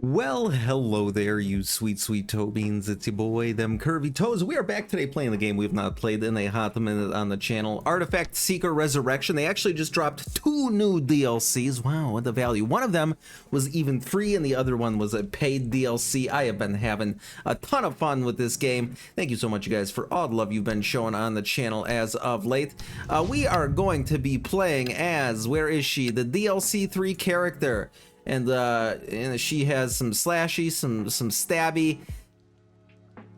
Well, hello there, you sweet, sweet toe beans. It's your boy, them curvy toes. We are back today playing the game we have not played in a hot minute on the channel, Artifact Seeker Resurrection. They actually just dropped 2 new DLCs. Wow, what the value. One of them was even free, and the other one was a paid DLC. I have been having a ton of fun with this game. Thank you so much, you guys, for all the love you've been showing on the channel as of late. We are going to be playing as, where is she? The DLC 3 character. And she has some slashy, some stabby.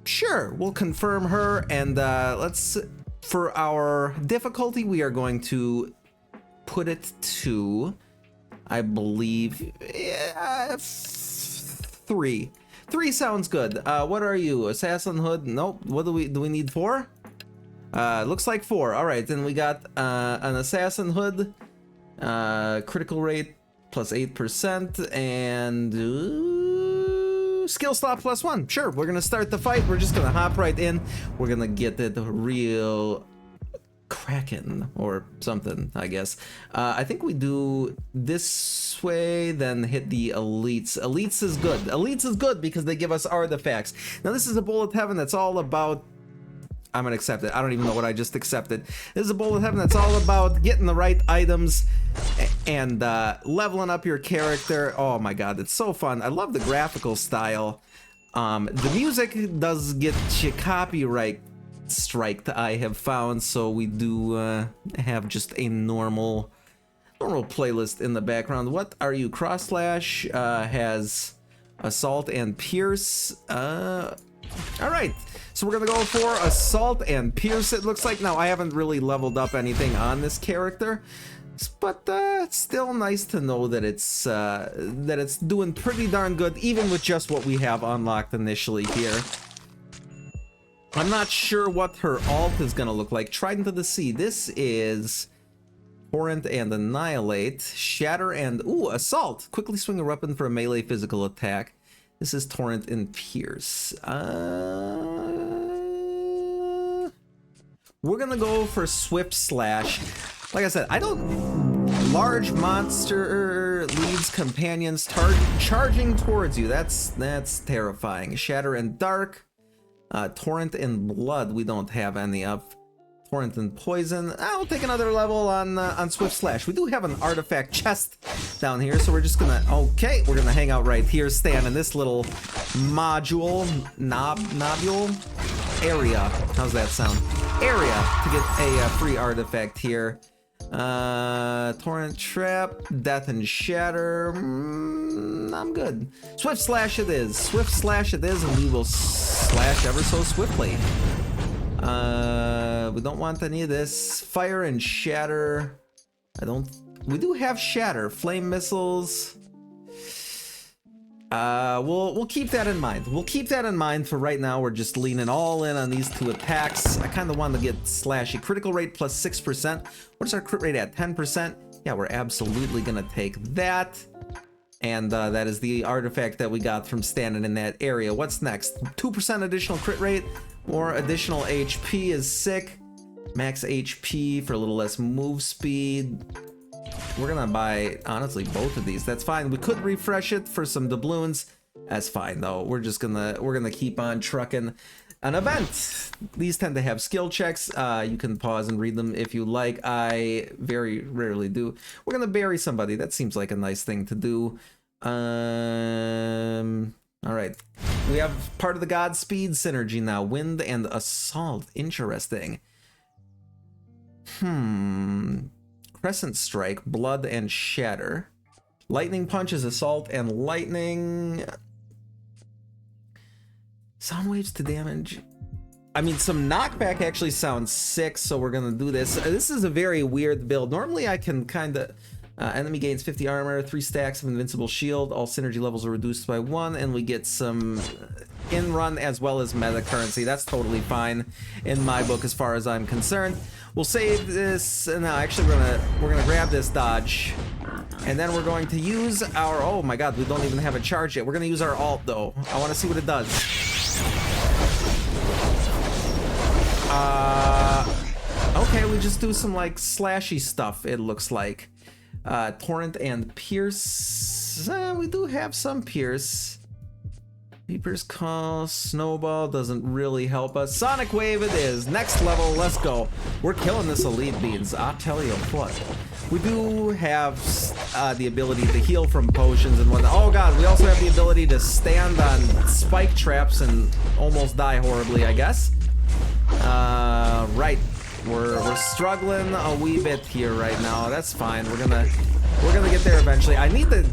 Sure, we'll confirm her, and let's, for our difficulty, we are going to put it to, I believe, 3. 3 sounds good. What are you? Assassin Hood? Nope. What do we need? 4? Looks like 4. All right, then we got an Assassin Hood, critical rate plus 8%, and skill slot plus 1. Sure, we're gonna start the fight. We're just gonna hop right in. We're gonna get it real cracking or something, I guess. I think we do this way, then hit the elites. Elites is good. Elites is good because they give us artifacts. Now this is a Bowl of Heaven that's all about, I'm gonna accept it. I don't even know what I just accepted. This is a Bowl of Heaven that's all about getting the right items and leveling up your character. Oh my god, it's so fun. I love the graphical style. The music does get you copyright striked, I have found, so we do have just a normal playlist in the background. What are you? Cross slash has assault and pierce. All right. So we're gonna go for assault and pierce, it looks like. Now I haven't really leveled up anything on this character, but it's still nice to know that it's doing pretty darn good, even with just what we have unlocked initially here. I'm not sure what her alt is gonna look like. Trident of the Sea. This is Torrent and Annihilate, Shatter, and assault. Quickly swing a weapon for a melee physical attack. This is Torrent and Pierce. We're gonna go for Swift Slash. Like I said, large monster leads companions charging towards you. That's terrifying. Shatter and Dark. Torrent and Blood, we don't have any of. Torrent and Poison. I'll take another level on Swift Slash. We do have an artifact chest down here, so we're just gonna, we're gonna hang out right here, stand in this little nobule area. How's that sound? Area to get a free artifact here. Torrent Trap, Death and Shatter. I'm good. Swift Slash it is. Swift Slash it is, and we will slash ever so swiftly. We don't want any of this. Fire and Shatter. We do have Shatter. Flame missiles. We'll keep that in mind. We'll keep that in mind for right now. We're just leaning all in on these 2 attacks. I kind of want to get slashy. Critical rate plus 6%. What is our crit rate at? 10%? Yeah, we're absolutely gonna take that. And that is the artifact that we got from standing in that area. What's next? 2% additional crit rate. More additional HP is sick. Max HP for a little less move speed. We're gonna buy, honestly, both of these. That's fine. We could refresh it for some doubloons. That's fine though. We're gonna keep on trucking. An event. These tend to have skill checks. You can pause and read them if you like. I very rarely do. We're gonna bury somebody. That seems like a nice thing to do. All right. We have part of the Godspeed synergy now. Wind and assault. Interesting. Crescent Strike, Blood and Shatter. Lightning Punch is assault and lightning. Sound waves to damage. I mean, some knockback actually sounds sick, so we're gonna do this. This is a very weird build. Normally I can kind of... enemy gains 50 armor, 3 stacks of invincible shield. All synergy levels are reduced by 1, and we get some in-run as well as meta currency. That's totally fine in my book as far as I'm concerned. We'll save this. No, actually we're gonna grab this dodge, and then we're going to use our, oh my god, we don't even have a charge yet. We're gonna use our alt though. I want to see what it does. Okay, we just do some like slashy stuff, it looks like. Torrent and Pierce. Pierce. We do have some Pierce. Reaper's Call, Snowball doesn't really help us. Sonic Wave it is. Next level, let's go. We're killing this Elite Beans, I'll tell you what. We do have the ability to heal from potions and whatnot. Oh god, we also have the ability to stand on spike traps and almost die horribly, I guess. Right. We're struggling a wee bit here right now. That's fine. We're gonna get there eventually. I need to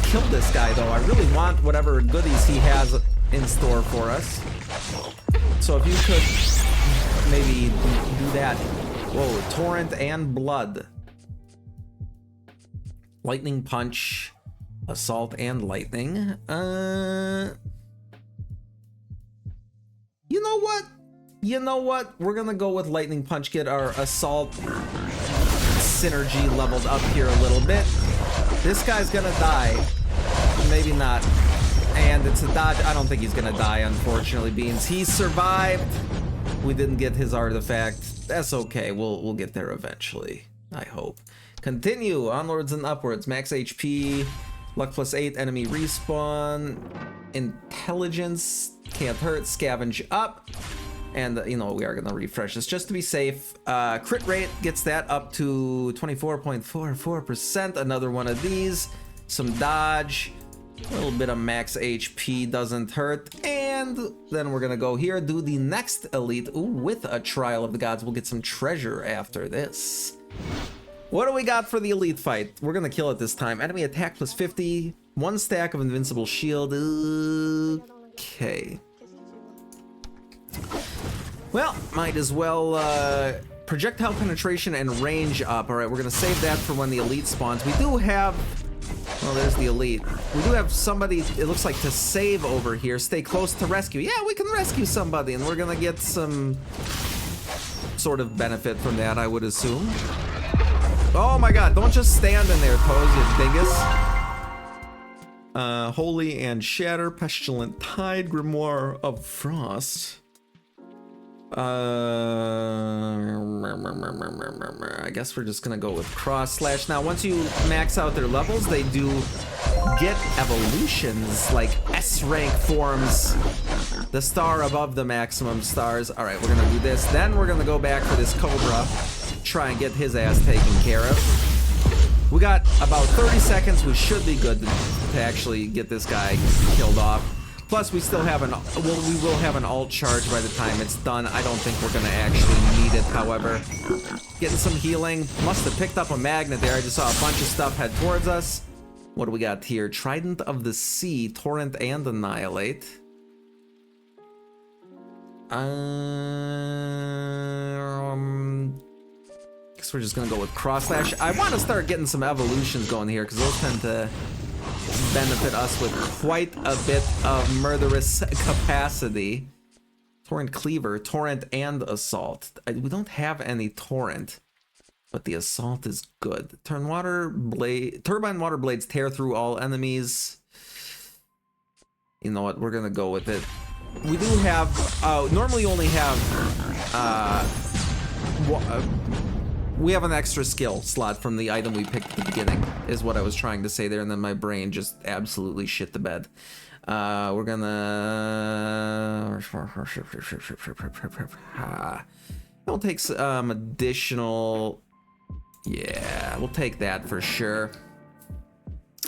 kill this guy though. I really want whatever goodies he has in store for us. So if you could maybe do that. Whoa, Torrent and Blood. Lightning Punch, Assault and Lightning. You know what? You know what? We're gonna go with Lightning Punch, get our Assault synergy leveled up here a little bit. This guy's gonna die. Maybe not. And it's a dodge. I don't think he's gonna die, unfortunately, Beans. He survived. We didn't get his artifact. That's okay. We'll get there eventually, I hope. Continue. Onwards and upwards. Max HP. Luck +8. Enemy respawn. Intelligence. Can't hurt. Scavenge up. And, you know, we are going to refresh this just to be safe. Crit rate gets that up to 24.44%. Another one of these. Some dodge. A little bit of max HP doesn't hurt. And then we're going to go here, do the next elite. Ooh, with a Trial of the Gods. We'll get some treasure after this. What do we got for the elite fight? We're going to kill it this time. Enemy attack +50. 1 stack of invincible shield. Okay. Well, might as well projectile penetration and range up. All right, we're gonna save that for when the elite spawns. We do have, well, there's the elite. We do have somebody, it looks like, to save over here. Stay close to rescue. Yeah, we can rescue somebody, and we're gonna get some sort of benefit from that, I would assume. Oh my god, don't just stand in there, Toes, you dingus. Holy and Shatter, Pestilent Tide, Grimoire of Frost. I guess we're just gonna go with Cross Slash. Now, once you max out their levels, they do get evolutions, like S rank forms, the star above the maximum stars. All right, we're gonna do this. Then we're gonna go back for this Cobra, try and get his ass taken care of. We got about 30 seconds. We should be good to actually get this guy killed off. Plus, we still have we will have an alt charge by the time it's done. I don't think we're gonna actually need it, however. Getting some healing. Must have picked up a magnet there. I just saw a bunch of stuff head towards us. What do we got here? Trident of the Sea, Torrent and Annihilate. Guess we're just gonna go with Cross Slash. I want to start getting some evolutions going here, because those tend to benefit us with quite a bit of murderous capacity. Torrent Cleaver, Torrent and Assault. We don't have any Torrent, but the Assault is good. Turbine Water Blades tear through all enemies. You know what? We're gonna go with it. We do have, normally only have, we have an extra skill slot from the item we picked at the beginning, is what I was trying to say there, and then my brain just absolutely shit the bed. We're gonna... We'll take some additional... Yeah, we'll take that for sure.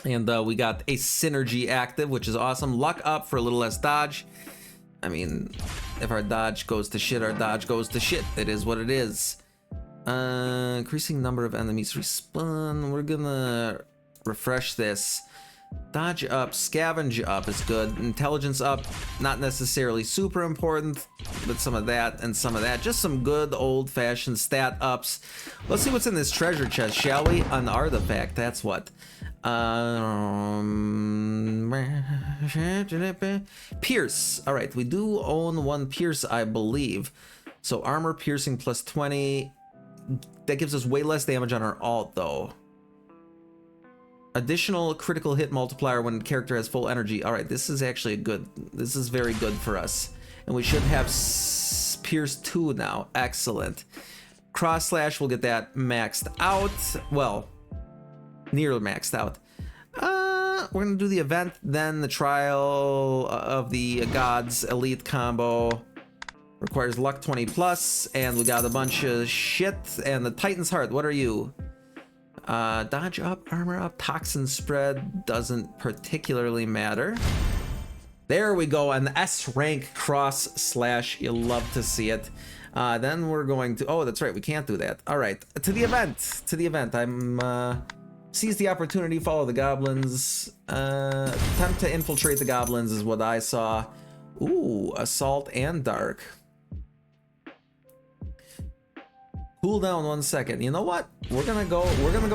And we got a Synergy active, which is awesome. Luck up for a little less dodge. I mean, if our dodge goes to shit, our dodge goes to shit. It is what it is. Increasing number of enemies respawn. We're gonna refresh this. Dodge up, scavenge up is good. Intelligence up, not necessarily super important, but some of that and some of that. Just some good old-fashioned stat ups. Let's see what's in this treasure chest, shall we? An artifact, that's what. Pierce. All right, we do own one Pierce, I believe. So armor piercing +20. That gives us way less damage on our alt, though. Additional critical hit multiplier when the character has full energy. All right, this is actually a good. This is very good for us, and we should have Pierce 2 now. Excellent. Cross Slash, we'll get that maxed out. Well, near maxed out. we're gonna do the event, then the Trial of the Gods Elite combo. Requires luck 20 plus, and we got a bunch of shit. And the Titan's Heart, what are you? Dodge up, armor up, toxin spread doesn't particularly matter. There we go, an S rank cross slash, you'll love to see it. Then we're going to, oh, that's right, we can't do that. All right, to the event. I'm, seize the opportunity, follow the goblins. Attempt to infiltrate the goblins is what I saw. Ooh, assault and dark. Cool down 1 second. You know what? We're gonna go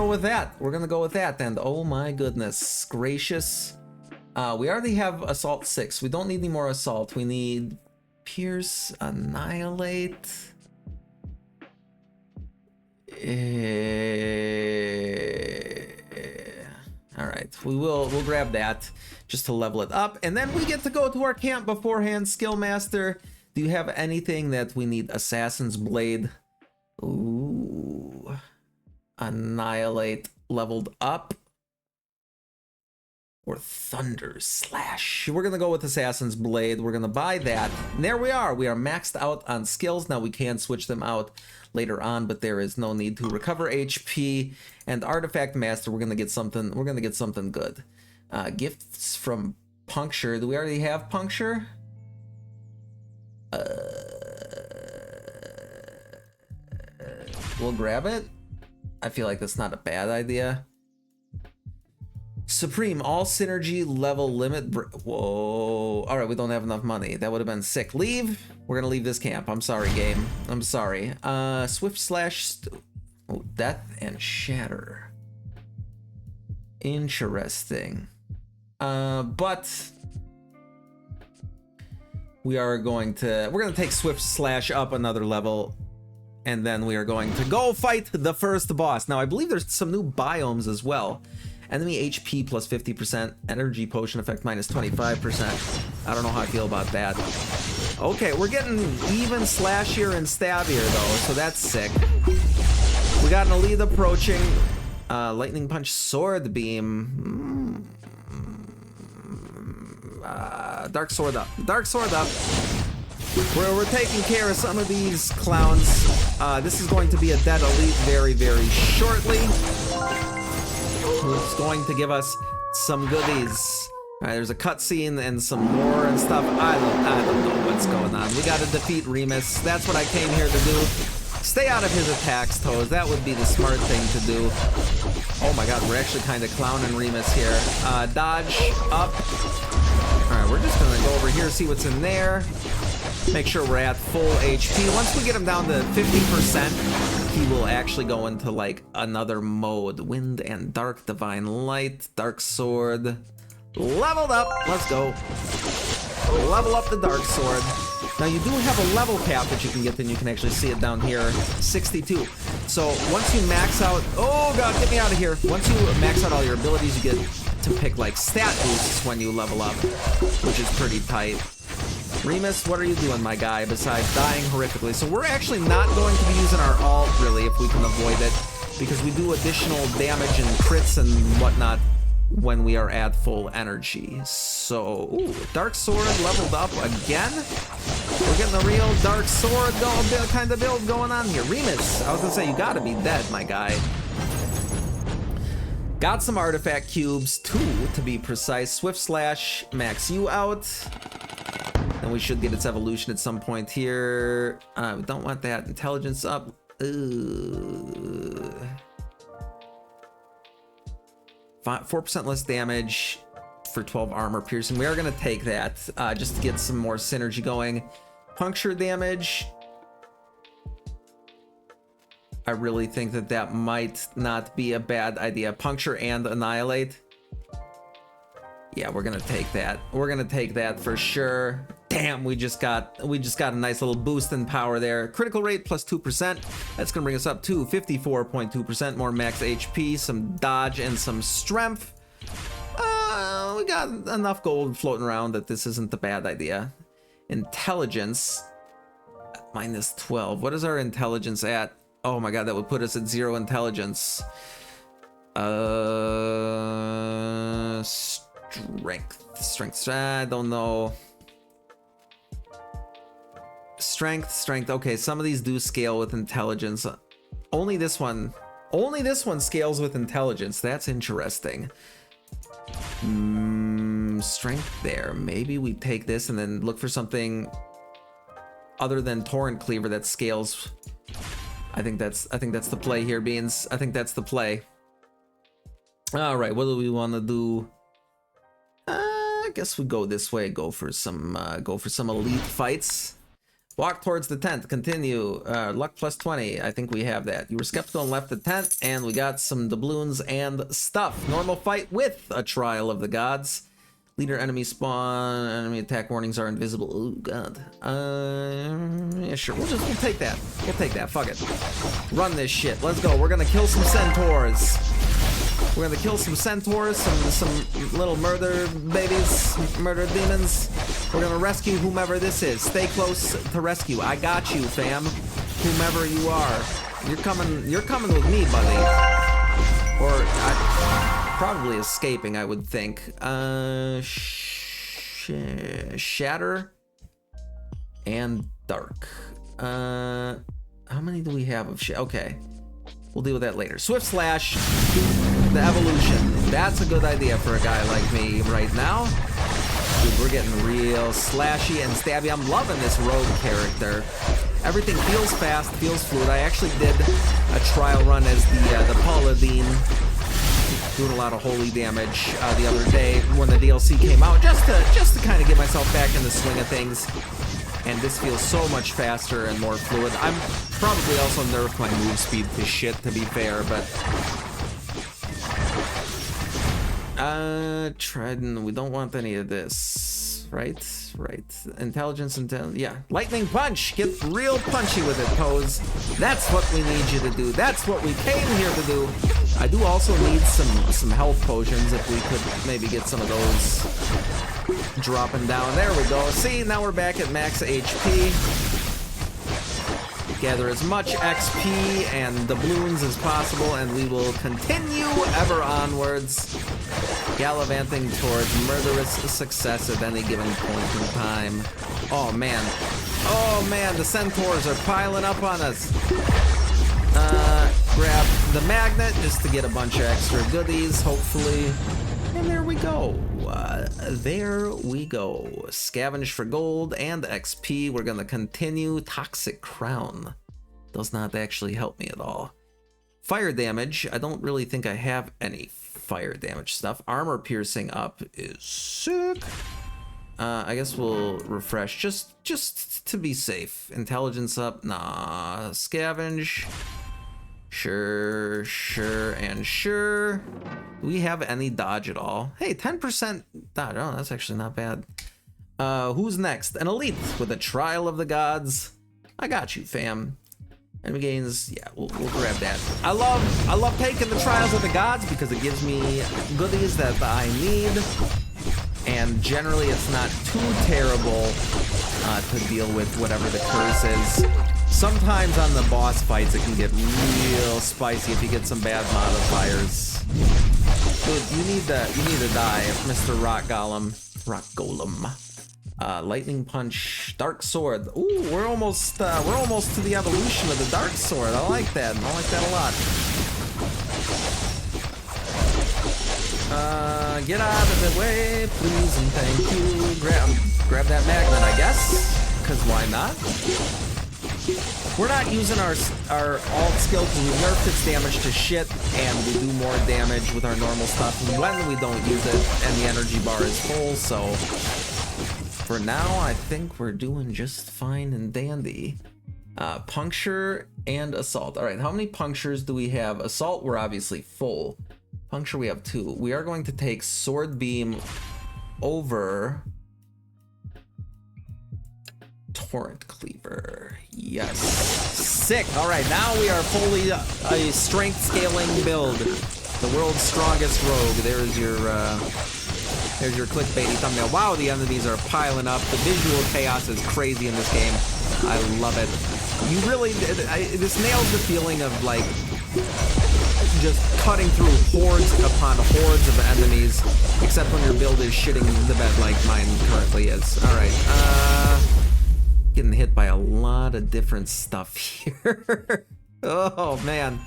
with that. We're gonna go with that. And oh my goodness gracious. We already have assault 6. We don't need any more assault. We need pierce, annihilate. All right, we'll grab that just to level it up, and then we get to go to our camp beforehand. Skill master, do you have anything that we need? Assassin's blade. Ooh, annihilate leveled up, or thunder slash. We're gonna go with assassin's blade. We're gonna buy that. And there we are maxed out on skills. Now we can switch them out later on, but there is no need to. Recover HP and artifact master. We're gonna get something good. Gifts from puncture. Do we already have puncture? We'll grab it. I feel like that's not a bad idea. Supreme, all synergy level limit. Whoa. All right, we don't have enough money. That would have been sick. Leave. We're gonna leave this camp. I'm sorry, game. I'm sorry. Swift slash. Oh, death and shatter. Interesting. But we're gonna take swift slash up another level, and then we are going to go fight the first boss. Now I believe there's some new biomes as well. Enemy HP plus 50%, energy potion effect minus 25%. I don't know how I feel about that. Okay, we're getting even slashier and stabbier though, so that's sick. We got an elite approaching. Lightning punch, sword beam. Dark sword up. Dark sword up. We're taking care of some of these clowns. This is going to be a dead elite very, very shortly. It's going to give us some goodies. All right, there's a cutscene and some more and stuff. I don't know what's going on. We got to defeat Remus. That's what I came here to do. Stay out of his attacks, Toes. That would be the smart thing to do. Oh my god, we're actually kind of clowning Remus here. Dodge up. All right, we're just gonna go over here, see what's in there. Make sure we're at full HP. Once we get him down to 50%, he will actually go into like another mode. Wind and dark, divine light, dark sword. Leveled up. Let's go. Level up the dark sword. Now you do have a level cap that you can get, then you can actually see it down here, 62. So once you max out, oh god, get me out of here. Once you max out all your abilities, you get to pick like stat boosts when you level up, which is pretty tight. Remus, what are you doing, my guy, besides dying horrifically? So we're actually not going to be using our ult, really, if we can avoid it, because we do additional damage and crits and whatnot when we are at full energy. So, ooh, dark sword leveled up again. We're getting a real dark sword kind of build going on here. Remus, I was gonna say, you gotta be dead, my guy. Got some artifact cubes, 2 to be precise. Swift slash, max you out. And we should get its evolution at some point here. We don't want that. Intelligence up. 4% less damage for 12 armor piercing. We are going to take that just to get some more synergy going. Puncture damage. I really think that might not be a bad idea. Puncture and annihilate. Yeah, we're gonna take that. We're gonna take that for sure. Damn, we just got a nice little boost in power there. Critical rate plus 2%. That's gonna bring us up to 54.2%. More max HP, some dodge, and some strength. We got enough gold floating around that this isn't a bad idea. Intelligence, minus 12. What is our intelligence at? Oh my god, that would put us at 0 intelligence. Strength. I don't know. Strength. Okay, some of these do scale with intelligence. Only this one scales with intelligence. That's interesting. Strength there. Maybe we take this and then look for something other than Torrent Cleaver that scales. I think that's the play here, Beans. I think that's the play. All right, what do we want to do? I guess we go this way. Go for some elite fights. Walk towards the tent. Continue. Luck plus 20. I think we have that. You were skeptical and left the tent, and we got some doubloons and stuff. Normal fight with a trial of the gods. Leader enemy spawn. Enemy attack warnings are invisible. Oh god. Yeah, sure. We'll take that. We'll take that. Fuck it. Run this shit. Let's go. We're gonna kill some centaurs. We're gonna kill some centaurs, some little murder babies, murder demons. We're gonna rescue whomever this is. Stay close to rescue. I got you, fam. Whomever you are. You're coming with me, buddy. Or probably escaping, I would think. Shatter and dark. How many do we have of okay. We'll deal with that later. Swift slash, the evolution. That's a good idea for a guy like me right now. Dude, we're getting real slashy and stabby. I'm loving this rogue character. Everything feels fast, feels fluid. I actually did a trial run as the paladin, doing a lot of holy damage the other day when the DLC came out, just to kind of get myself back in the swing of things. And this feels so much faster and more fluid. I'm probably also nerfed my move speed to shit, to be fair, but Trident, we don't want any of this, right? Intelligence, yeah. Lightning punch, get real punchy with it, Pose. That's what we need you to do. That's what we came here to do. I do also need some health potions if we could maybe get some of those dropping down. There we go. See, now we're back at max HP. Gather as much XP and doubloons as possible, and we will continue ever onwards, gallivanting towards murderous success at any given point in time. Oh man, the centaurs are piling up on us. Grab the magnet just to get a bunch of extra goodies, hopefully. And there we go. Scavenge for gold and XP. We're gonna continue. Toxic Crown does not actually help me at all. Fire damage. I don't really think I have any fire damage stuff. Armor piercing up is sick. I guess we'll refresh just to be safe. Intelligence up. Nah. Scavenge. Sure. Do we have any dodge at all? Hey, 10% dodge. Oh, that's actually not bad. Who's next? An elite with a trial of the gods. I got you, fam. Enemy gains. Yeah, we'll grab that. I love taking the trials of the gods because it gives me goodies that I need. And generally, it's not too terrible to deal with whatever the curse is. Sometimes on the boss fights, it can get real spicy if you get some bad modifiers. Dude, you need to die, Mr. Rock Golem. Lightning punch, dark sword. Ooh, we're almost to the evolution of the dark sword. I like that. I like that a lot. Get out of the way, please and thank you. Grab that magnet, I guess. Cause why not? We're not using our alt skill because we nerfed its damage to shit, and we do more damage with our normal stuff when we don't use it, and the energy bar is full, so for now, I think we're doing just fine and dandy. Puncture and assault. All right, how many punctures do we have? Assault, we're obviously full. Puncture, we have 2. We are going to take sword beam over torrent cleaver. Yes. Sick. All right, now we are fully a strength scaling build. The world's strongest rogue. There's your clickbaity thumbnail. Wow, the enemies are piling up. The visual chaos is crazy in this game. I love it. You really, this nails the feeling of like just cutting through hordes upon hordes of enemies, except when your build is shitting the bed like mine currently is. All right, getting hit by a lot of different stuff here. Oh man.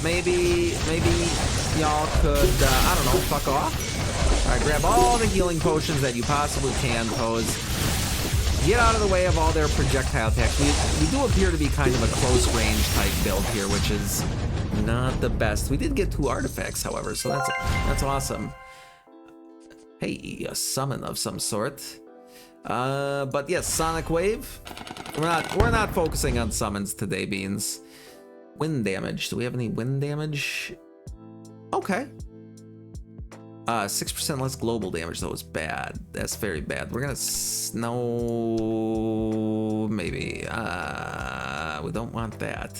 Maybe y'all could, I don't know, fuck off. All right, grab all the healing potions that you possibly can, Pose. Get out of the way of all their projectile attacks. We do appear to be kind of a close range type build here, which is not the best. We did get 2 artifacts, however, so that's awesome. Hey, a summon of some sort. But yes, Sonic Wave. We're not focusing on summons today, Beans. Wind damage. Do we have any wind damage? Okay. 6% less global damage, though, is bad. That's very bad. We're gonna snow... maybe. We don't want that.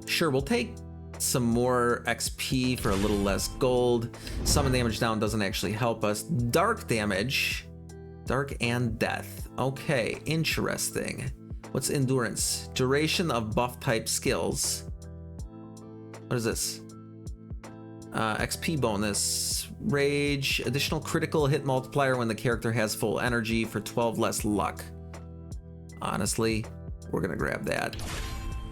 Sure, we'll take some more XP for a little less gold. Summon damage down doesn't actually help us. Dark damage. Dark and death. Okay, interesting. What's endurance? Duration of buff type skills. What is this? XP bonus. Rage. Additional critical hit multiplier when the character has full energy for 12 less luck. Honestly, we're gonna grab that.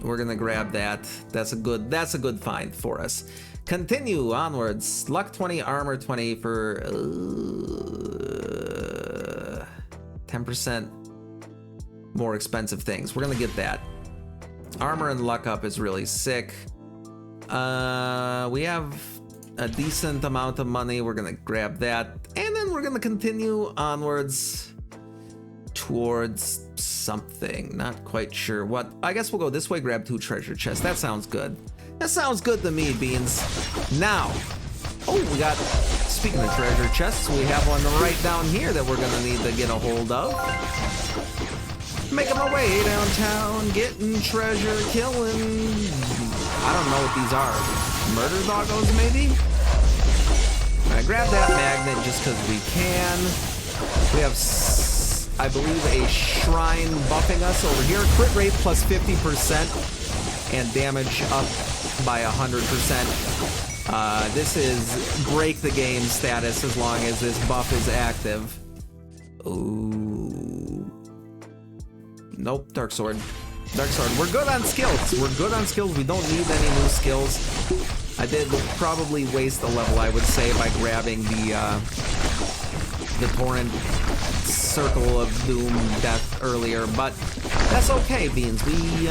We're gonna grab that. That's a good find for us. Continue onwards. Luck 20, armor 20 for 10% more expensive things. We're gonna get that. Armor and luck up is really sick. We have a decent amount of money. We're gonna grab that, and then we're gonna continue onwards towards something. Not quite sure what. I guess we'll go this way, grab 2 treasure chests. That sounds good. That sounds good to me, Beans. Now, we got, speaking of treasure chests, we have one right down here that we're gonna need to get a hold of. Making my way downtown, getting treasure, killing. I don't know what these are. Murder doggos, maybe? I grab that magnet just because we can. We have, I believe, a shrine buffing us over here. Crit rate plus 50% and damage up by 100%. This is break the game status as long as this buff is active. Ooh. Nope, Dark Sword. Dark Sword. We're good on skills. We don't need any new skills. I did probably waste a level, I would say, by grabbing the Torrent Circle of Doom Death earlier, but that's okay, Beans. We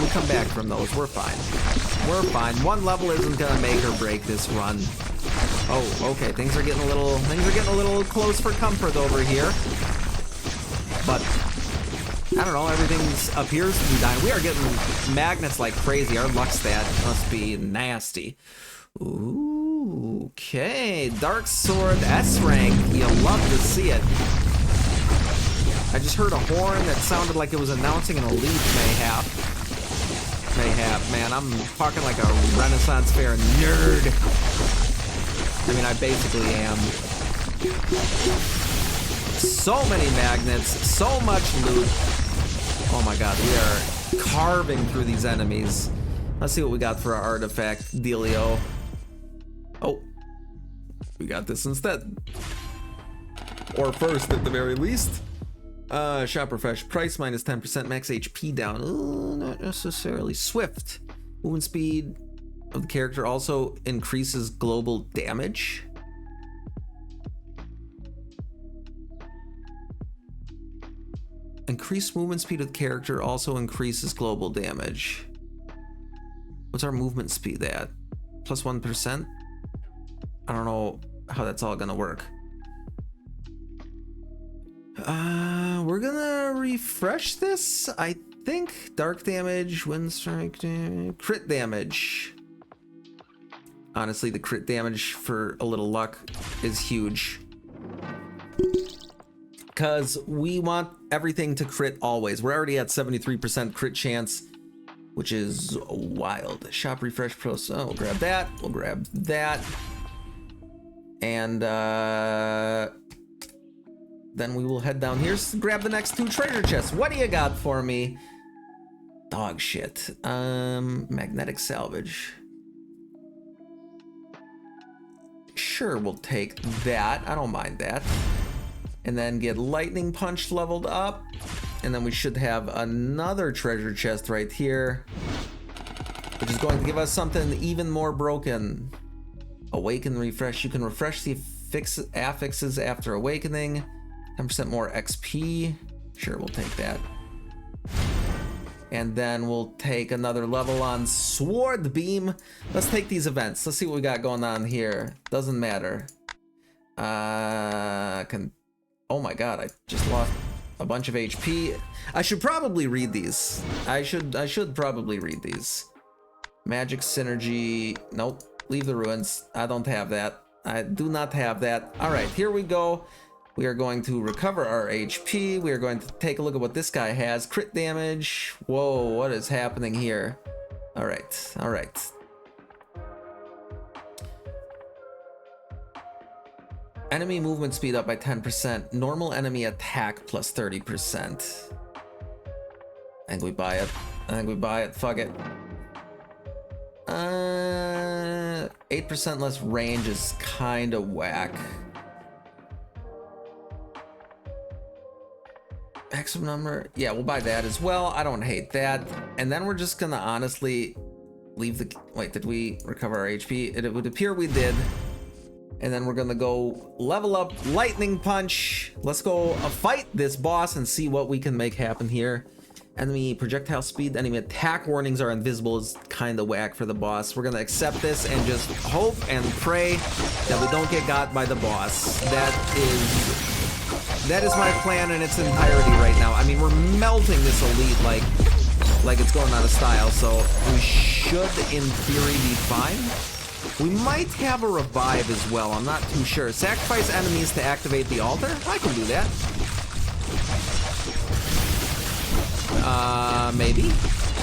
come back from those. We're fine. We're fine. One level isn't gonna make or break this run. Oh, okay. Things are getting a little little close for comfort over here. But I don't know, everything appears to be dying. We are getting magnets like crazy. Our luck stat must be nasty. Ooh, okay. Dark Sword S rank. You'll love to see it. I just heard a horn that sounded like it was announcing an elite mayhap. Man, I'm talking like a Renaissance Fair nerd. I mean, I basically am. So many magnets, so much loot. Oh my god, we are carving through these enemies. Let's see what we got for our artifact dealio. Oh, we got this instead. Or first, at the very least. Shop refresh. Price minus 10%, max HP down. Ooh, not necessarily. Swift. Movement speed of the character also increases global damage. Increased movement speed of the character also increases global damage. What's our movement speed at? Plus 1%? I don't know how that's all gonna work. We're gonna refresh this, I think. Dark damage, wind strike, crit damage. Honestly, the crit damage for a little luck is huge. Because we want everything to crit always. We're already at 73% crit chance, which is wild. Shop refresh pro, so we'll grab that. We'll grab that. And then we will head down here, grab the next 2 treasure chests. What do you got for me? Dog shit. Magnetic salvage. Sure, we'll take that. I don't mind that. And then get lightning punch leveled up. And then we should have another treasure chest right here, which is going to give us something even more broken. Awaken, refresh. You can refresh the affixes after awakening. 10% more XP. Sure, we'll take that. And then we'll take another level on Sword Beam. Let's take these events. Let's see what we got going on here. Doesn't matter. Oh my god, I just lost a bunch of HP. I should probably read these. I should probably read these. Magic synergy. Nope. Leave the ruins. I don't have that. I do not have that. All right, here we go. We are going to recover our HP. We are going to take a look at what this guy has. Crit damage. Whoa, what is happening here? All right, all right. Enemy movement speed up by 10%. Normal enemy attack plus 30%. I think we buy it. I think we buy it. Fuck it. 8% less range is kind of whack. Maximum number. Yeah, we'll buy that as well. I don't hate that. And then we're just gonna honestly leave the... Wait, did we recover our HP? It would appear we did. And then we're gonna go level up lightning punch. Let's go fight this boss and see what we can make happen here. Enemy projectile speed, enemy attack warnings are invisible is kind of whack for the boss. We're gonna accept this and just hope and pray that we don't get got by the boss. That is my plan in its entirety right now. I mean, we're melting this elite like it's going out of style, so we should in theory be fine. We might have a revive as well, I'm not too sure. Sacrifice enemies to activate the altar? I can do that. Maybe.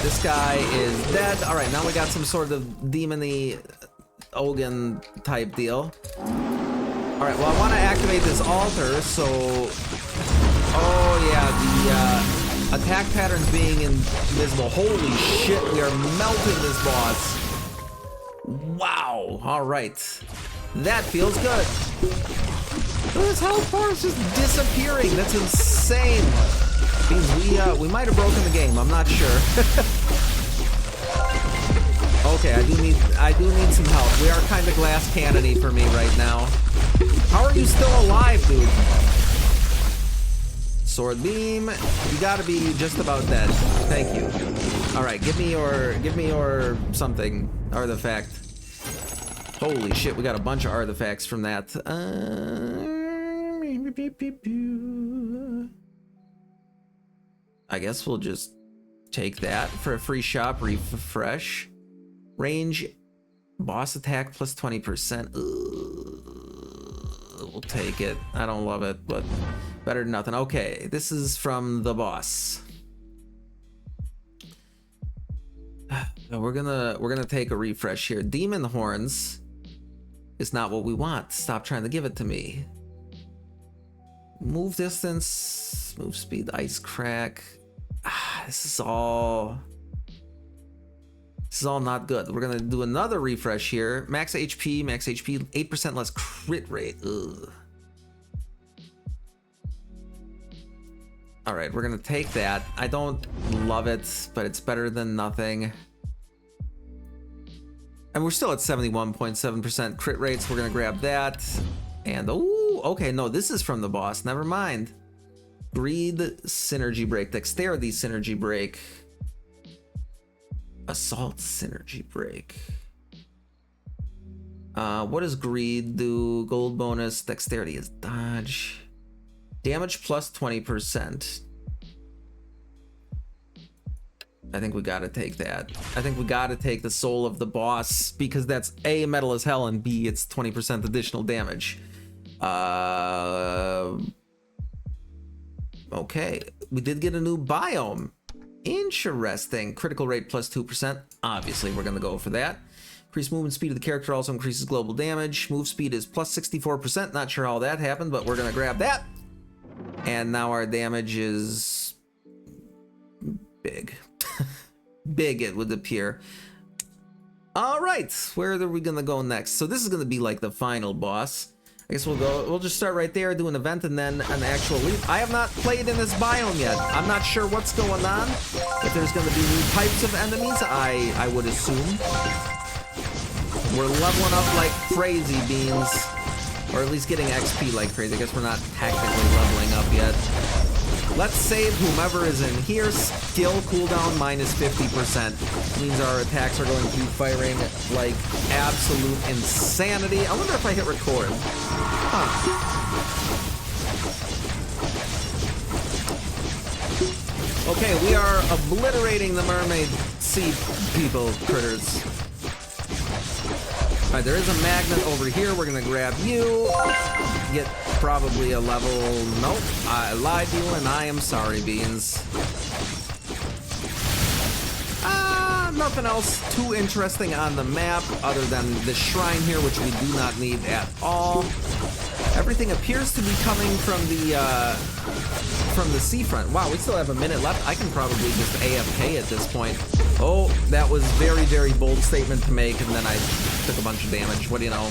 This guy is dead. All right, now we got some sort of demon-y Ogun type deal. All right, well, I want to activate this altar, so... Oh, yeah, the attack patterns being invisible. Holy shit, we are melting this boss. Wow, all right. That feels good. This health bar is just disappearing. That's insane. Means we might have broken the game. I'm not sure. Okay, I do need some help. We are kind of glass cannony for me right now. How are you still alive, dude? Sword beam. You gotta be just about dead. Thank you. All right, give me your something artifact. Holy shit, we got a bunch of artifacts from that. I guess we'll just take that for a free shop refresh. Range, boss attack plus 20%. We'll take it. I don't love it, but better than nothing. Okay, this is from the boss. We're gonna take a refresh here. Demon horns is not what we want. Stop trying to give it to me. Move distance, move speed, ice crack. This is all not good. We're gonna do another refresh here. Max HP, 8% less crit rate. Ugh. All right, we're gonna take that. I don't love it, but it's better than nothing. And we're still at 71.7% crit rates. We're gonna grab that. And oh, okay, no, this is from the boss. Never mind. Greed synergy break, dexterity synergy break, assault synergy break. What does greed do? Gold bonus, dexterity is dodge. Damage plus 20%. I think we gotta take that. I think we gotta take the soul of the boss because that's A, metal as hell, and B, it's 20% additional damage. Okay, we did get a new biome. Interesting. Critical rate plus 2%. Obviously, we're gonna go for that. Increased movement speed of the character also increases global damage. Move speed is plus 64%. Not sure how that happened, but we're gonna grab that. And now our damage is big. big it would appear. All right, where are we gonna go next? So this is gonna be like the final boss. I guess we'll just start right there, do an event, and then an actual leap. I have not played in this biome yet. I'm not sure what's going on. If there's gonna be new types of enemies, I would assume. We're leveling up like crazy beans. Or at least getting XP like crazy. I guess we're not technically leveling up yet. Let's save whomever is in here. Skill cooldown minus 50%. Means our attacks are going to be firing like absolute insanity. I wonder if I hit record. Huh. Okay, we are obliterating the mermaid sea people critters. Alright, there is a magnet over here. We're gonna grab you. Get probably a level... Nope, I lied to you and I am sorry, Beans. Nothing else too interesting on the map other than the shrine here, which we do not need at all. Everything appears to be coming from the seafront. Wow, we still have a minute left. I can probably just AFK at this point. Oh, that was very, very bold statement to make, and then I took a bunch of damage. What do you know?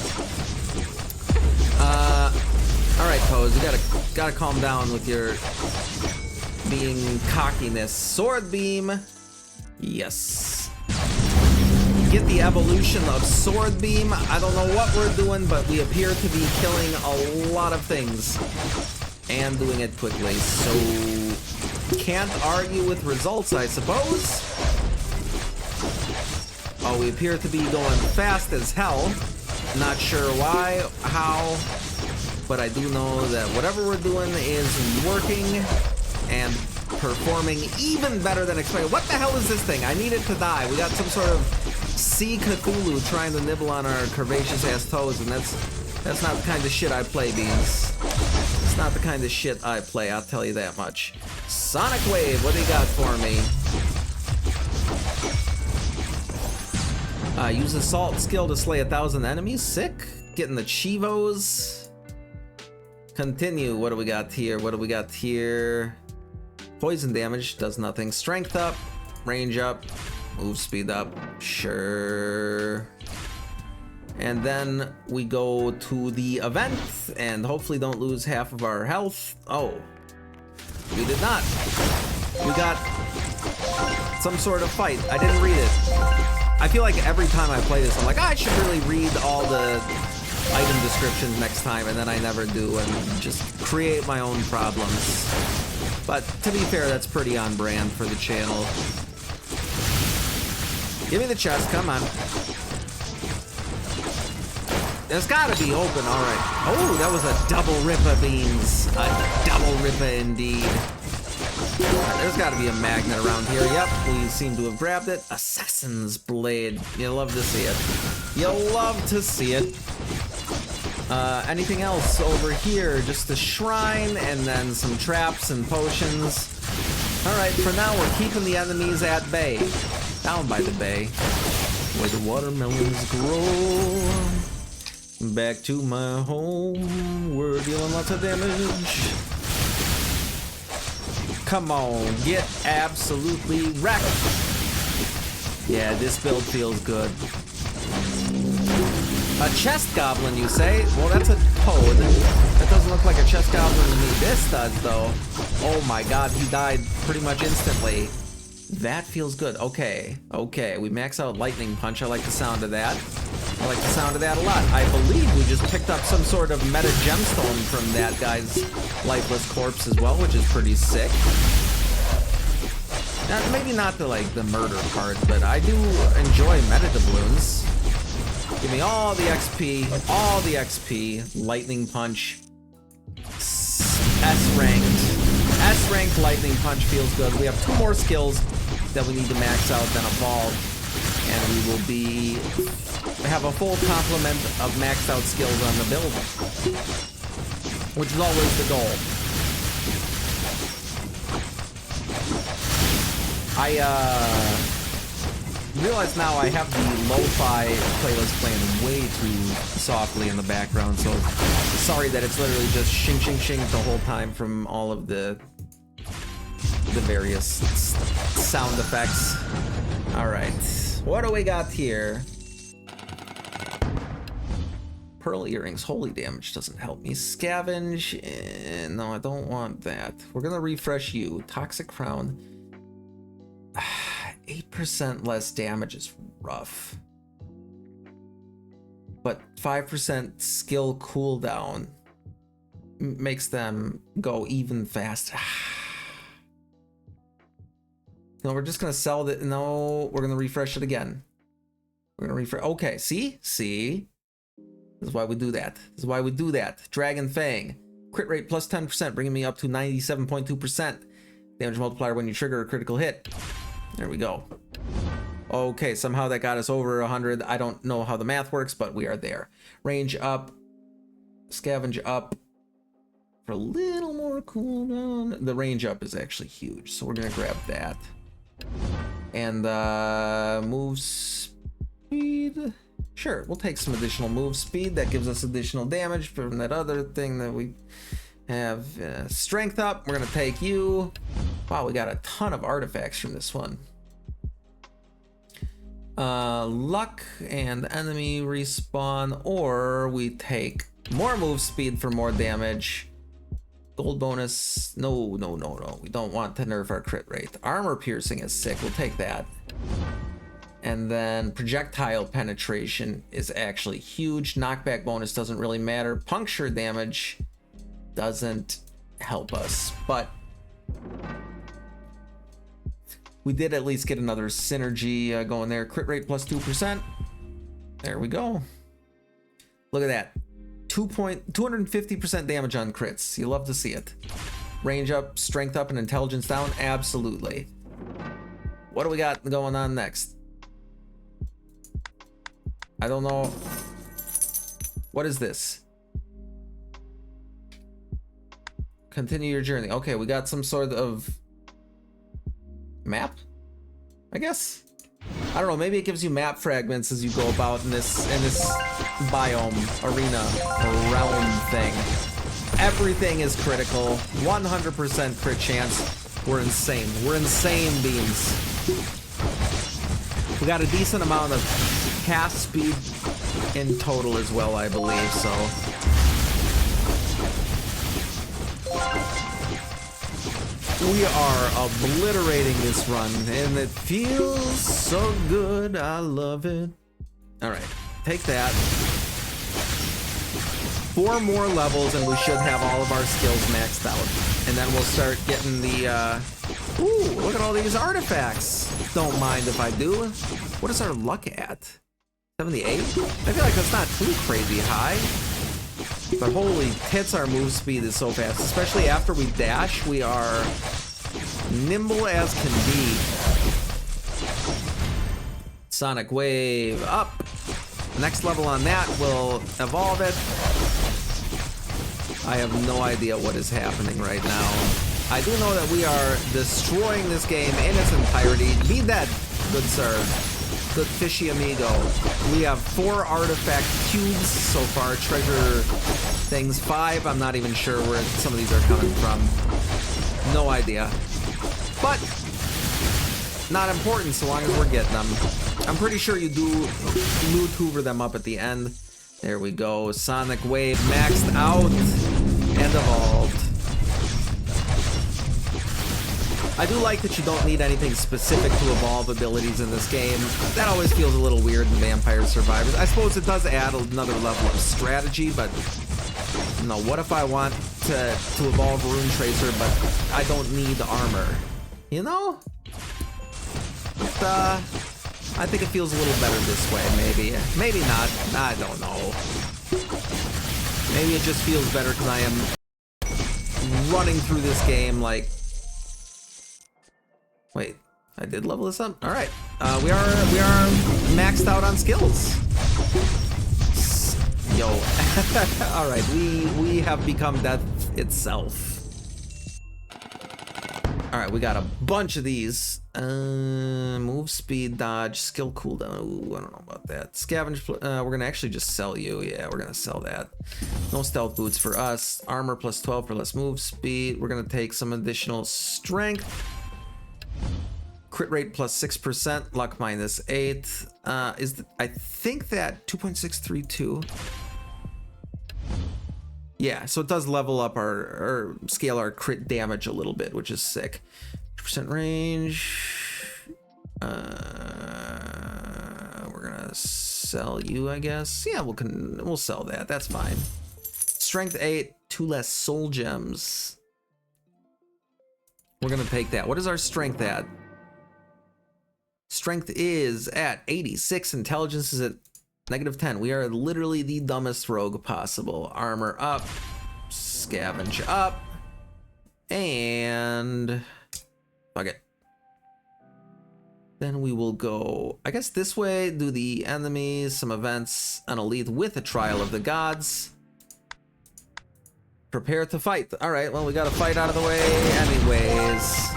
All right, Pose, you gotta calm down with your being cockiness. Sword beam, yes. Get the evolution of sword beam. I don't know what we're doing, but we appear to be killing a lot of things and doing it quickly. So can't argue with results, I suppose. Oh, we appear to be going fast as hell. Not sure why, how, but I do know that whatever we're doing is working and performing even better than expected. What the hell is this thing? I need it to die. We got some sort of sea Cthulhu trying to nibble on our curvaceous ass toes, and that's not the kind of shit I play, Beans. It's not the kind of shit I play, I'll tell you that much. Sonic Wave, what do you got for me? Use assault skill to slay 1,000 enemies. Sick. Getting the Chivos. Continue. What do we got here? What do we got here? Poison damage does nothing. Strength up. Range up. Move speed up. Sure. And then we go to the event and hopefully don't lose half of our health. Oh. We did not. We got some sort of fight. I didn't read it. I feel like every time I play this, I'm like, I should really read all the item descriptions next time, and then I never do, and just create my own problems. But to be fair, that's pretty on brand for the channel. Give me the chest, come on. There's gotta be open, alright. Oh, that was a double ripper, Beans. A double ripper indeed. There's got to be a magnet around here. Yep, we seem to have grabbed it. Assassin's Blade. You love to see it. You love to see it. Anything else over here? Just a shrine and then some traps and potions. Alright, for now we're keeping the enemies at bay. Down by the bay. Where the watermelons grow. Back to my home. We're dealing lots of damage. Come on, get absolutely wrecked. Yeah, this build feels good. A chest goblin, you say? Well, that's a toad. That doesn't look like a chest goblin to me. This does, though. Oh my god, he died pretty much instantly. That feels good. Okay, okay. We max out lightning punch. I like the sound of that. I like the sound of that a lot. I believe we just picked up some sort of meta gemstone from that guy's lifeless corpse as well, which is pretty sick. Now, maybe not the murder part, but I do enjoy meta doubloons. Give me all the XP, all the XP. Lightning punch. S-ranked lightning punch feels good. We have 2 more skills that we need to max out, then evolve, and we will have a full complement of maxed out skills on the build, which is always the goal. I realize now I have the lo-fi playlist playing way too softly in the background, so sorry that it's literally just shing shing shing the whole time from all of the various sound effects. All right, what do we got here? Pearl earrings, holy damage doesn't help me. Scavenge, no, I don't want that. We're gonna refresh you. Toxic crown, 8% less damage is rough. But 5% skill cooldown makes them go even faster. No, we're just gonna sell it. No, we're gonna refresh it again. We're gonna refresh. Okay, see? This is why we do that. This is why we do that. Dragon Fang. Crit rate plus 10%, bringing me up to 97.2%. Damage multiplier when you trigger a critical hit. There we go. Okay, somehow that got us over 100. I don't know how the math works, but we are there. Range up. Scavenge up. For a little more cooldown. The range up is actually huge, so we're going to grab that. And move speed. Sure, we'll take some additional move speed. That gives us additional damage from that other thing that we have. Strength up, we're gonna take you. Wow, we got a ton of artifacts from this one. Luck and enemy respawn, or we take more move speed for more damage. Gold bonus, no. We don't want to nerf our crit rate. Armor piercing is sick, we'll take that. And then projectile penetration is actually huge. Knockback bonus doesn't really matter. Puncture damage doesn't help us, but we did at least get another synergy going there. Crit rate plus 2%. There we go. Look at that. 250% damage on crits. You love to see it. Range up, strength up, and intelligence down. Absolutely. What do we got going on next? I don't know. What is this? Continue your journey. Okay, we got some sort of map, I guess. I don't know. Maybe it gives you map fragments as you go about in this biome, arena, or realm thing. Everything is critical. 100% crit chance. We're insane. We're insane beings. We got a decent amount of cast speed in total as well, I believe, so. We are obliterating this run, and it feels so good. I love it. All right, take that. 4 more levels, and we should have all of our skills maxed out. And then we'll start getting the, ooh, look at all these artifacts. Don't mind if I do. What is our luck at? 78? I feel like that's not too crazy high. But holy tits, our move speed is so fast. Especially after we dash, we are nimble as can be. Sonic Wave up. Next level on that will evolve it. I have no idea what is happening right now. I do know that we are destroying this game in its entirety. Be dead, good sir. Good fishy amigo. We have 4 artifact cubes so far. Treasure things 5. I'm not even sure where some of these are coming from. No idea. But not important so long as we're getting them. I'm pretty sure you do loot hoover them up at the end. There we go. Sonic Wave maxed out and evolved. I do like that you don't need anything specific to evolve abilities in this game. That always feels a little weird in Vampire Survivors. I suppose it does add another level of strategy, but you know, what if I want to evolve Rune Tracer, but I don't need armor? You know? But, I think it feels a little better this way, maybe. Maybe not. I don't know. Maybe it just feels better because I am running through this game like... Wait, I did level this up? All right. We are maxed out on skills. Yo. All right, we have become death itself. All right, we got a bunch of these. Move speed, dodge, skill cooldown. Ooh, I don't know about that. Scavenge, we're gonna actually just sell you. Yeah, we're gonna sell that. No stealth boots for us. Armor plus 12 for less move speed. We're gonna take some additional strength. crit rate plus 6%, luck minus 8. I think that 2.632. Yeah, so it does level up or scale our crit damage a little bit, which is sick. 2% range. We're gonna sell you, I guess. Yeah, we'll sell that. That's fine. Strength 8, 2 less soul gems. We're gonna take that. What is our strength at? Strength is at 86. Intelligence is at -10. We are literally the dumbest rogue possible. Armor up, scavenge up, and fuck it. Then we will go, I guess, this way, do the enemies, some events, an elite with a trial of the gods. Prepare to fight. All right, well, we got to fight out of the way anyways.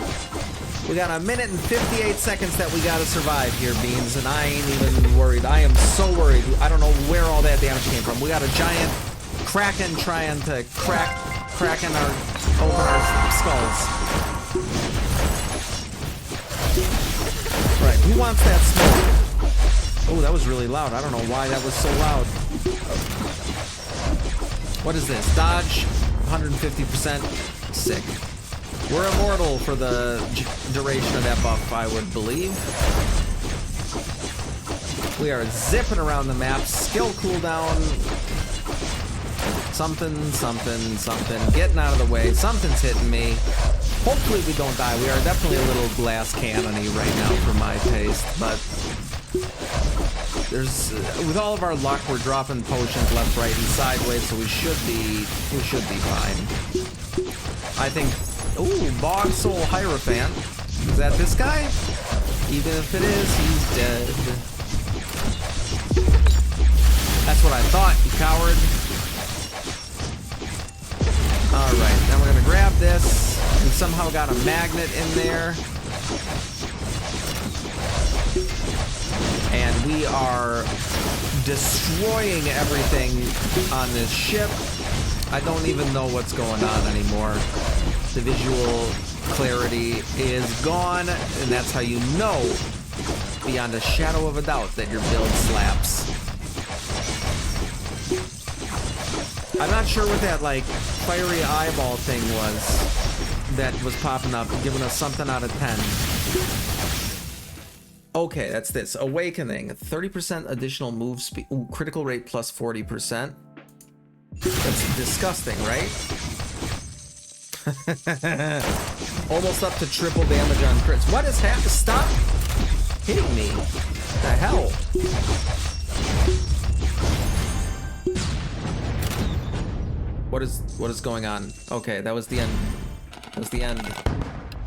We got 1 minute and 58 seconds that we got to survive here, Beans, and I ain't even worried. I am so worried. I don't know where all that damage came from. We got a giant kraken trying to open our skulls. Right, who wants that smoke? Oh, that was really loud. I don't know why that was so loud. What is this? Dodge, 150%. Sick. We're immortal for the duration of that buff, I would believe. We are zipping around the map. Skill cooldown. Something. Getting out of the way. Something's hitting me. Hopefully we don't die. We are definitely a little glass cannony right now for my taste, but there's with all of our luck, we're dropping potions left, right, and sideways, so we should be fine. I think. Ooh, Bog Soul Hierophant. Is that this guy? Even if it is, he's dead. That's what I thought, you coward. Alright, now we're gonna grab this. We somehow got a magnet in there. And we are destroying everything on this ship. I don't even know what's going on anymore. The visual clarity is gone, and that's how you know, beyond a shadow of a doubt, that your build slaps. I'm not sure what that, like, fiery eyeball thing was that was popping up, giving us something out of 10. Okay, that's this. Awakening. 30% additional move speed. Ooh, critical rate plus 40%. That's disgusting, right? Almost up to triple damage on crits. What is happening? Stop hitting me. What the hell? What is going on? Okay, that was the end. That was the end.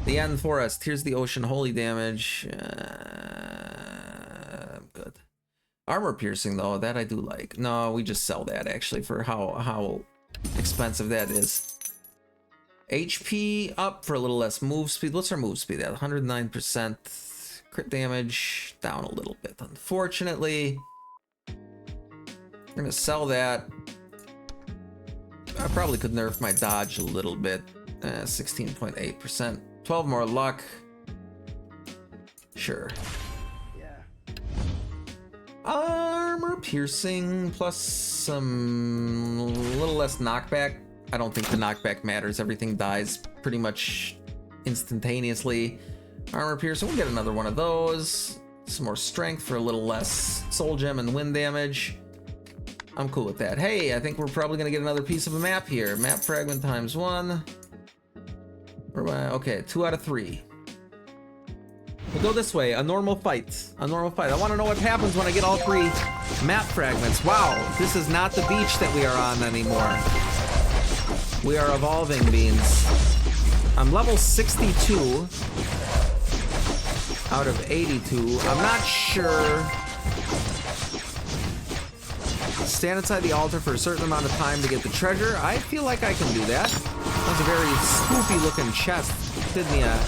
The end for us. Here's the ocean. Holy damage. Good. Armor piercing though, that I do like. No, we just sell that actually for how expensive that is. HP up for a little less move speed. What's our move speed at? 109%. Crit damage down a little bit, unfortunately. We're gonna sell that. I probably could nerf my dodge a little bit. 16.8%. 12 more luck. Sure. Yeah. Armor piercing plus some little less knockback. I don't think the knockback matters. Everything dies pretty much instantaneously. Armor piercing, we'll get another one of those. Some more strength for a little less soul gem and wind damage. I'm cool with that. Hey, I think we're probably gonna get another piece of a map here. Map fragment times 1. Okay, 2 out of 3. We'll go this way. A normal fight. A normal fight. I want to know what happens when I get all 3 map fragments. Wow, this is not the beach that we are on anymore. We are evolving, Beans. I'm level 62 out of 82. I'm not sure. Stand inside the altar for a certain amount of time to get the treasure. I feel like I can do that. That's a very spoopy looking chest. Did me a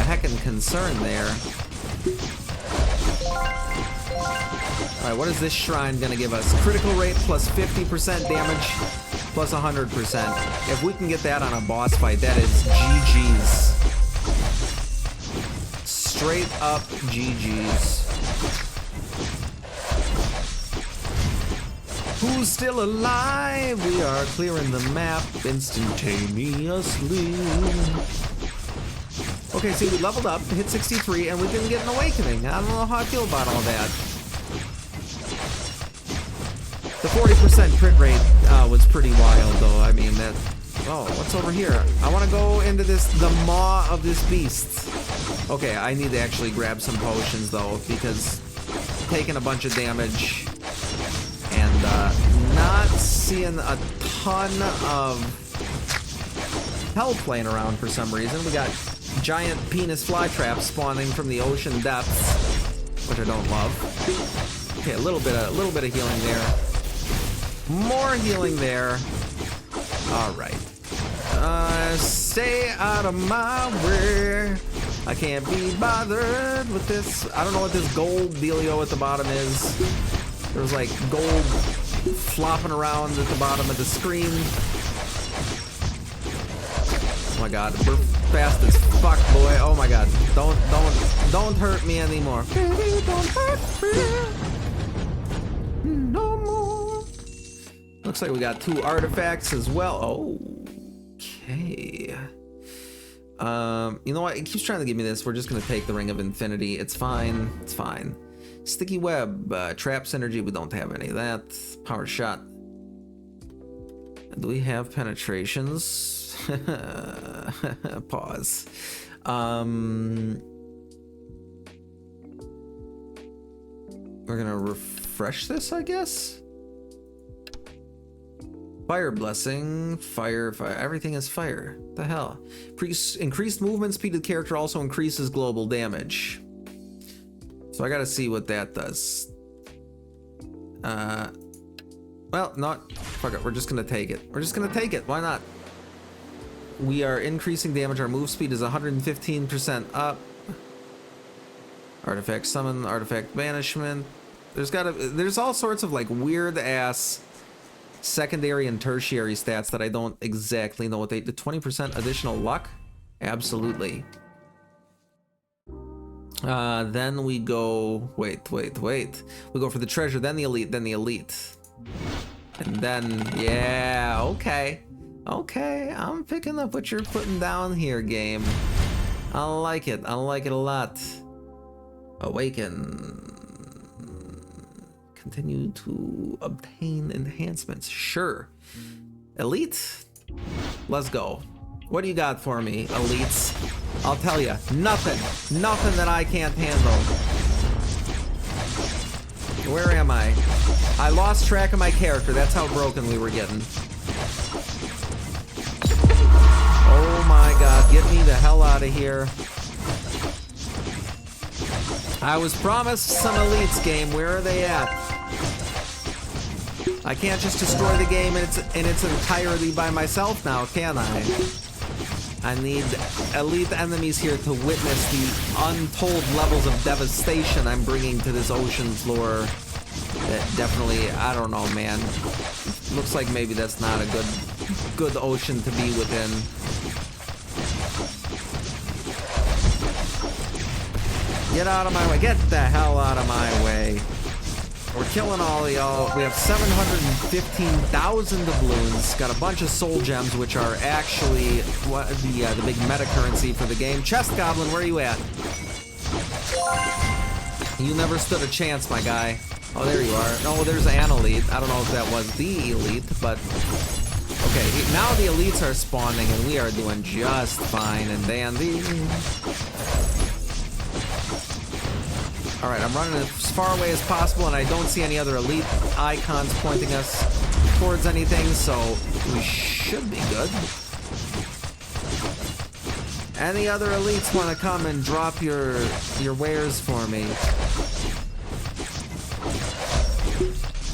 heckin' concern there. Alright, what is this shrine gonna give us? Critical rate plus 50% damage plus 100%. If we can get that on a boss fight, that is GG's. Straight up GG's. Who's still alive? We are clearing the map instantaneously. Okay, see, we leveled up, hit 63, and we didn't get an awakening. I don't know how I feel about all that. The 40% crit rate was pretty wild, though. I mean, that... Oh, what's over here? I want to go into the maw of this beast. Okay, I need to actually grab some potions, though, because taking a bunch of damage and not seeing a ton of health laying around for some reason. We got giant penis fly traps spawning from the ocean depths, which I don't love. Okay, a little bit of healing there. More healing there. All right. Stay out of my way. I can't be bothered with this. I don't know what this gold dealio at the bottom is. There's like gold flopping around at the bottom of the screen. Oh my god, we're fast as fuck, boy. Oh my god. Don't hurt me anymore. Baby, don't hurt me no more. Looks like we got 2 artifacts as well. Oh, okay. You know what? It keeps trying to give me this. We're just gonna take the Ring of Infinity. It's fine. It's fine. Sticky web, trap synergy. We don't have any of that. Power shot. Do we have penetrations? Pause. We're gonna refresh this, I guess. Fire blessing, fire, everything is fire. The hell? Increased movement speed of the character also increases global damage. So I gotta see what that does. Well, not, fuck it, we're just gonna take it. We're just gonna take it, why not? We are increasing damage, our move speed is 115% up. Artifact summon, artifact banishment. There's all sorts of like weird ass secondary and tertiary stats that I don't exactly know what they... The 20% additional luck? Absolutely. Then we go... Wait. We go for the treasure, then the elite, And then... Yeah, okay. Okay, I'm picking up what you're putting down here, game. I like it a lot. Awaken. Continue to obtain enhancements. Sure. Elite? Let's go. What do you got for me, elites? I'll tell you, nothing that I can't handle. Where am I? I lost track of my character. That's how broken we were getting. Oh my god, get me the hell out of here. I was promised some elites, game. Where are they at? I can't just destroy the game in its entirety by myself now, can I? I need elite enemies here to witness the untold levels of devastation I'm bringing to this ocean floor. That definitely, I don't know, man. Looks like maybe that's not a good ocean to be within. Get out of my way. Get the hell out of my way. We're killing all of y'all. We have 715,000 doubloons. Got a bunch of soul gems, which are actually the big meta currency for the game. Chest Goblin, where are you at? You never stood a chance, my guy. Oh, there you are. No, there's an elite. I don't know if that was the elite, but... Okay, now the elites are spawning, and we are doing just fine and dandy. Alright, I'm running as far away as possible, and I don't see any other elite icons pointing us towards anything, so we should be good. Any other elites want to come and drop your wares for me?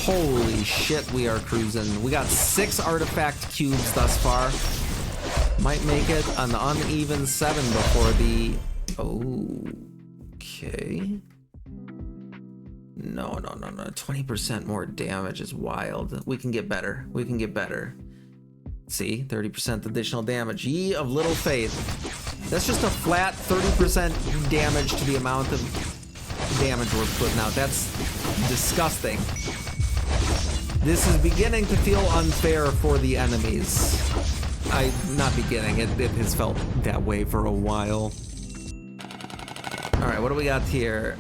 Holy shit, we are cruising. We got 6 artifact cubes thus far. Might make it an uneven 7 before the... Okay. No. 20% more damage is wild. We can get better. See, 30% additional damage. Ye of little faith. That's just a flat 30% damage to the amount of damage we're putting out. That's disgusting. This is beginning to feel unfair for the enemies. Not beginning, it has felt that way for a while. Alright, what do we got here?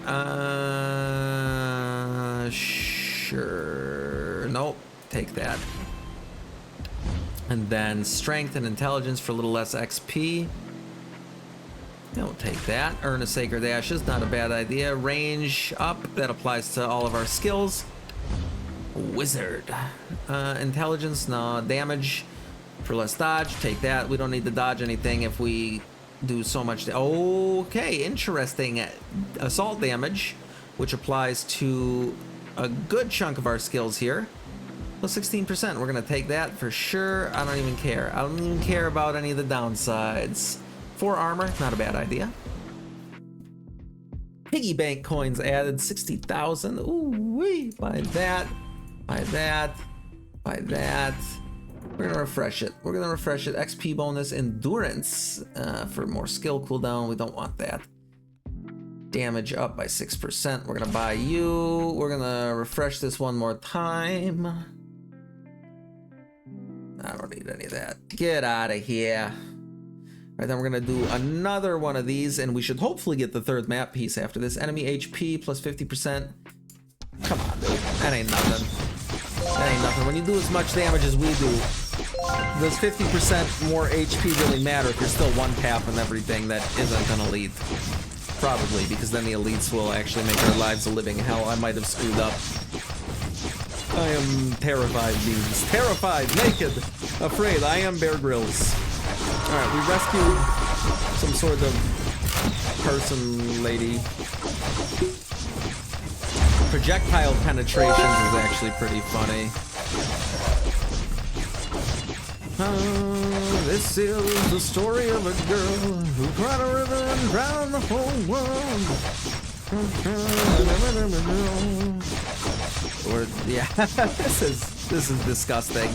Sure. Nope, take that. And then strength and intelligence for a little less XP. We'll take that. Earn a Sacred Ashes, not a bad idea. Range up, that applies to all of our skills. Wizard. Intelligence, no. Damage for less dodge, take that. We don't need to dodge anything if we do so much. Okay, interesting. Assault damage, which applies to a good chunk of our skills here. Plus 16%, we're gonna take that for sure. I don't even care. I don't even care about any of the downsides. 4 armor, not a bad idea. Piggy bank coins added, 60,000. Ooh wee! Buy that, buy that, buy that. We're gonna refresh it. We're gonna refresh it. XP bonus, endurance for more skill cooldown. We don't want that. Damage up by 6%. We're gonna buy you. We're gonna refresh this one more time. I don't need any of that. Get out of here. Right, then we're gonna do another one of these, and we should hopefully get the 3rd map piece after this. Enemy HP plus 50%. Come on, dude. That ain't nothing. That ain't nothing. When you do as much damage as we do, does 50% more HP really matter if you're still one tap and everything that isn't an elite? Probably, because then the elites will actually make our lives a living hell. I might have screwed up. I am terrified, beings. Terrified, naked, afraid. I am Bear Grylls. Alright, we rescued some sort of person lady. Projectile penetrations is actually pretty funny. This is the story of a girl who cried a river and drowned the whole world. Yeah, this is disgusting.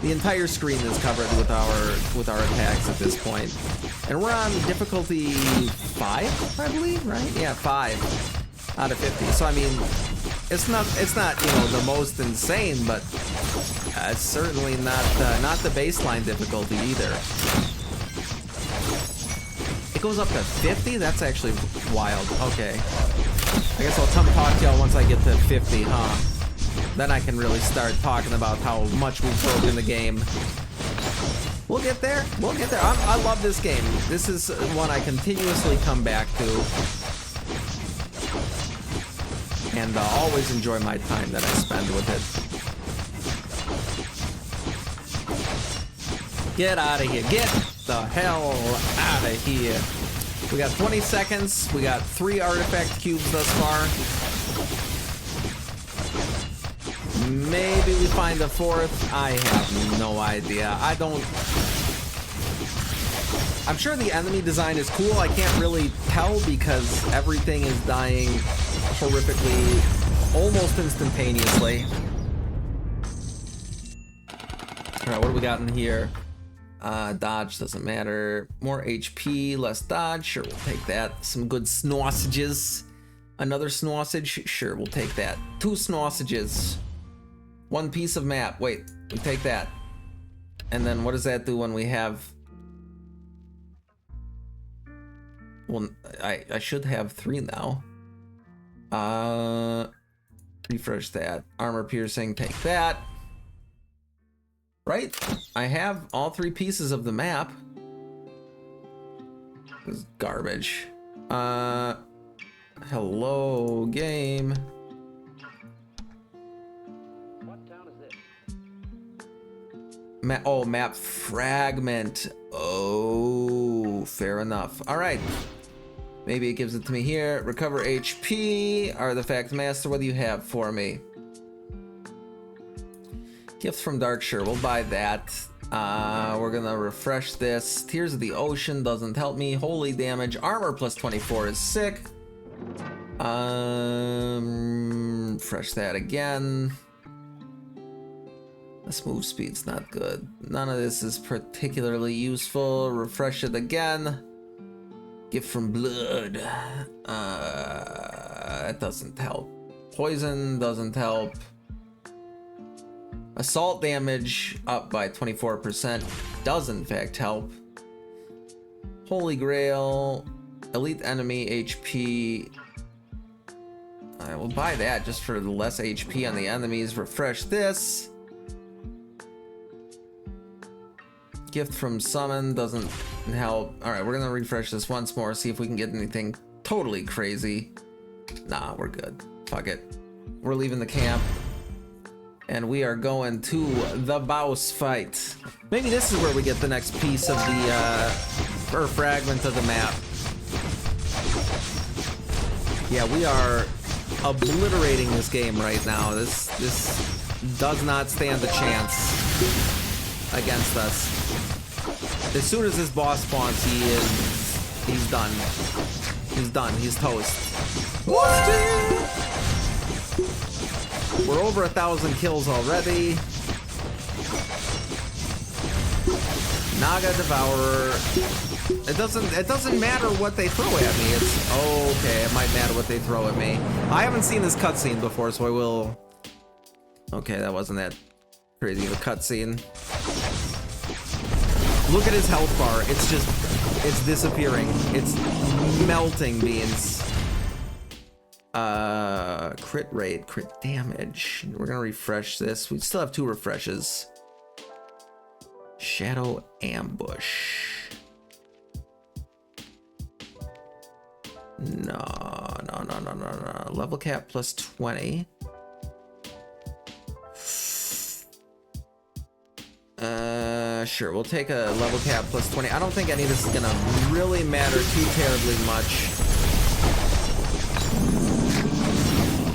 The entire screen is covered with our attacks at this point, and we're on difficulty 5, I believe, right? Yeah, 5 out of 50. So I mean, it's not the most insane, but it's certainly not the baseline difficulty either. It goes up to 50. That's actually wild. Okay, I guess I'll come talk to y'all once I get to 50, huh? Then I can really start talking about how much we've broken the game. We'll get there. We'll get there. I love this game. This is one I continuously come back to. And always enjoy my time that I spend with it. Get out of here. Get the hell out of here. We got 20 seconds. We got 3 artifact cubes thus far. Maybe we find a 4th. I have no idea. I'm sure the enemy design is cool. I can't really tell because everything is dying horrifically, almost instantaneously. Alright, what do we got in here? Dodge doesn't matter. More HP, less dodge. Sure, we'll take that. Some good snossages. Another snossage. Sure, we'll take that. 2 snossages. 1 piece of map. Wait, we take that. And then what does that do when we have... Well, I should have 3 now. Refresh that. Armor piercing, take that. Right? I have all 3 pieces of the map. This is garbage. Hello, game. What town is this? Map fragment. Oh, fair enough. All right. Maybe it gives it to me here. Recover HP. Artifact Master, what do you have for me? Gift from Darkshire, we'll buy that. We're gonna refresh this. Tears of the Ocean doesn't help me. Holy damage. Armor plus 24 is sick. Refresh that again. This move speed's not good. None of this is particularly useful. Refresh it again. Gift from blood. That doesn't help. Poison doesn't help. Assault damage up by 24% does in fact help. Holy Grail. Elite enemy HP. I will buy that just for the less HP on the enemies. Refresh this. Gift from summon doesn't help. All right, we're gonna refresh this once more, see if we can get anything totally crazy. Nah, we're good. Fuck it. We're leaving the camp and we are going to the boss fight. Maybe this is where we get the next piece of the or fragment of the map. Yeah, we are obliterating this game right now. This does not stand a chance against us. As soon as this boss spawns, he's done. He's done. He's toast. We're over 1,000 kills already. Naga Devourer. It doesn't matter what they throw at me. It's okay. It might matter what they throw at me. I haven't seen this cutscene before, so I will. Okay, that wasn't that crazy of a cutscene. Look at his health bar. It's disappearing. It's melting, beans. Crit rate, crit damage. We're gonna refresh this. We still have 2 refreshes. Shadow ambush. No. Level cap plus 20. Sure, we'll take a level cap plus 20. I don't think any of this is gonna really matter too terribly much.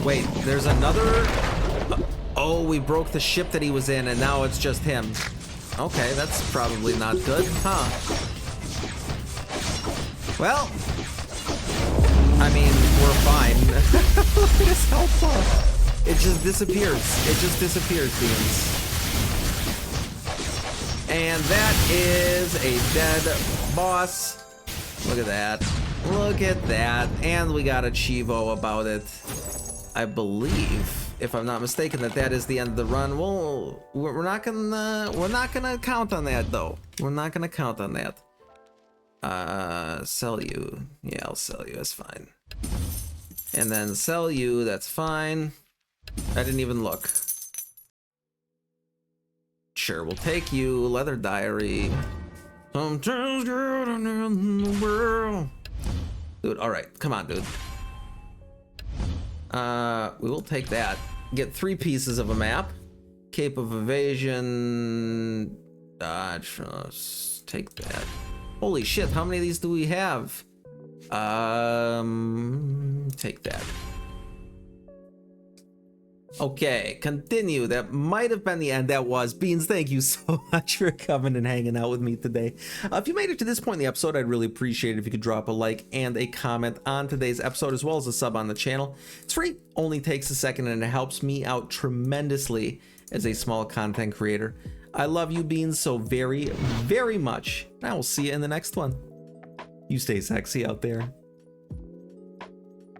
Wait, there's another... Oh, we broke the ship that he was in and now it's just him. Okay, that's probably not good, huh? Well, I mean, we're fine. Look at his health bar. It just disappears. It just disappears, beans. And that is a dead boss. Look at that. Look at that. And we got a Chivo about it. I believe, if I'm not mistaken, that is the end of the run. Well, we're not gonna count on that though. We're not gonna count on that. Sell you. Yeah, I'll sell you. That's fine. And then sell you. That's fine. I didn't even look. Sure, we'll take you. Leather diary. Sometimes good in the world. Dude, all right, come on, dude. We will take that. Get 3 pieces of a map. Cape of Evasion. Dodge. Let's take that. Holy shit, how many of these do we have? Take that. Okay, continue. That might have been the end. That was. Beans, thank you so much for coming and hanging out with me today. If you made it to this point in the episode, I'd really appreciate it if you could drop a like and a comment on today's episode, as well as a sub on the channel. It's free, only takes a second, and it helps me out tremendously as a small content creator. I love you, Beans, so very, very much. I will see you in the next one. You stay sexy out there.